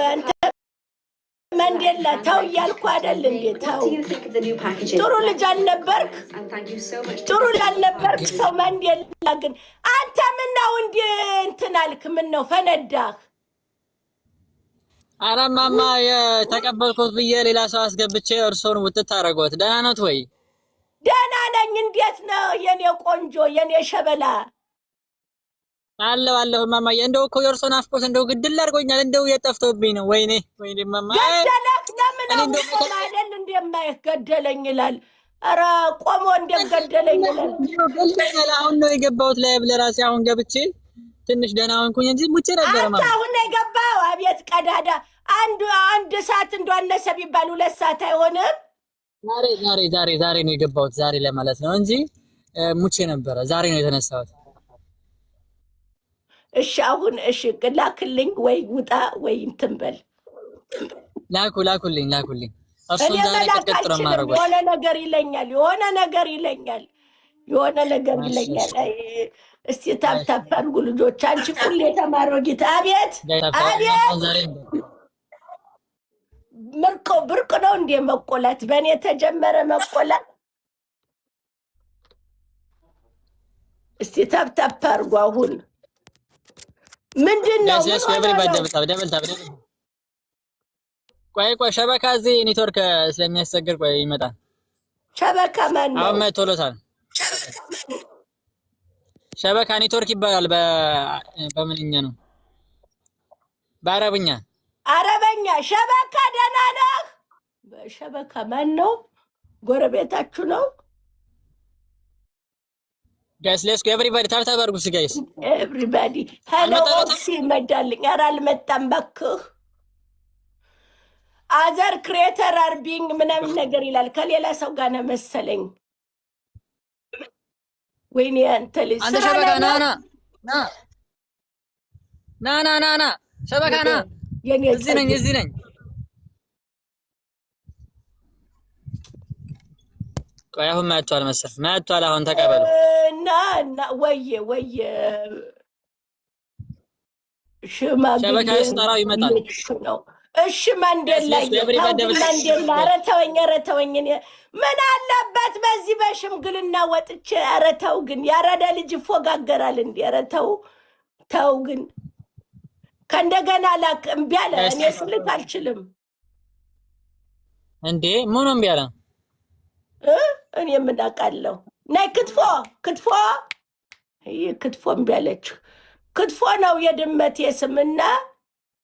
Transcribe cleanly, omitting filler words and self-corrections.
አንተ መንዴላ ተው እያልኩ አይደል እንዴ? ተው ጥሩ ልጅ አልነበርክ? ጥሩ ልጅ አልነበርክ? ሰው መንዴላ ግን አንተ ምነው እንዴ እንትን አልክ? ምነው ፈነዳህ? ኧረ እማማ የተቀበልኩት ብዬ ሌላ ሰው አስገብቼ እርሶን ውጥት አደረጎት። ደህና ነዎት ወይ? ደህና ነኝ። እንዴት ነው የኔ ቆንጆ የኔ ሸበላ? አለሁ እማማዬ። እንደው እኮ የእርሶ ናፍቆት እንደው ግድል አድርጎኛል። እንደው የጠፍቶብኝ ነው። ወይኔ እማማ ገደለክ? ለምን አሁን አይደል እንደማይህ ገደለኝ ይላል። ኧረ ቆሞ እንደገደለኝ ይላል። አሁን ነው የገባሁት ላይ ለራሴ አሁን ገብቼ ትንሽ ደህና ሆንኩኝ እንጂ ሙቼ ነበር ማለት። አሁን የገባው አቤት ቀዳዳ። አንድ ሰዓት እንደዋነሰ ቢባል 2 ሰዓት አይሆንም። ዛሬ ነው የገባሁት። ዛሬ ለማለት ነው እንጂ ሙቼ ነበረ። ዛሬ ነው የተነሳሁት። እሺ አሁን እሺ ላክልኝ ወይ ውጣ ወይ እንትን በል። ላኩልኝ። እርሱን ዛሬ ቀጥቅጥሮ ማረጋው የሆነ ነገር ይለኛል። እስቲ ታብታብ አድርጉ ልጆች። አንቺ ሁሌ የተማረው ጌታ አቤት ብርቅ ነው እንዴ መቆላት? በእኔ ተጀመረ መቆላት። እስቲ ታብታብ አድርጉ። አሁን ምንድን ነው ቆይ ሸበካ እዚህ ኔትወርክ ስለሚያስቸግር ቆይ ይመጣል። ሸበካ ማን ነው? አሁን መቶሎታል። ሸበካ ኔትወርክ ይባላል። በምንኛ ነው? በአረብኛ ሸበካ። ደህና ነህ? በሸበካ ማን ነው? ጎረቤታችሁ ነው? ጋይስ ሌትስ ጎ ኤቭሪባዲ ታብታብ አድርጉ። ጋይስ ኤቭሪባዲ ሄሎ ኦክሲ መዳልኝ። ኧረ አልመጣም እባክህ። አዘር ክሬተር አር ቢንግ ምናምን ነገር ይላል። ከሌላ ሰው ጋር ነው መሰለኝ። ወይኔ አንተ ልጅ አንተ ሸበካ ና ሸበካ ና። እዚህ ነኝ። ቆይ አሁን መጥቷል መሰል መጥቷል። አሁን ተቀበሉ እና ወየ ሽማግሌ ሸበካ ስጠራው ይመጣል ነው። እሺ መንዴላ ኧረ ተወኝ። ምን አለበት በዚህ በሽምግልና ወጥቼ? ኧረ ተው ግን ያረዳ ልጅ ይፎጋገራል እንዴ? ኧረ ተው ግን ከእንደገና ላክ። እምቢ አለ። እኔ ስልክ አልችልም እንዴ? ምኑ እምቢ አለ? እኔ ምን አውቃለሁ? ነይ ክትፎ እምቢ አለች። ክትፎ ነው የድመቴ ስምና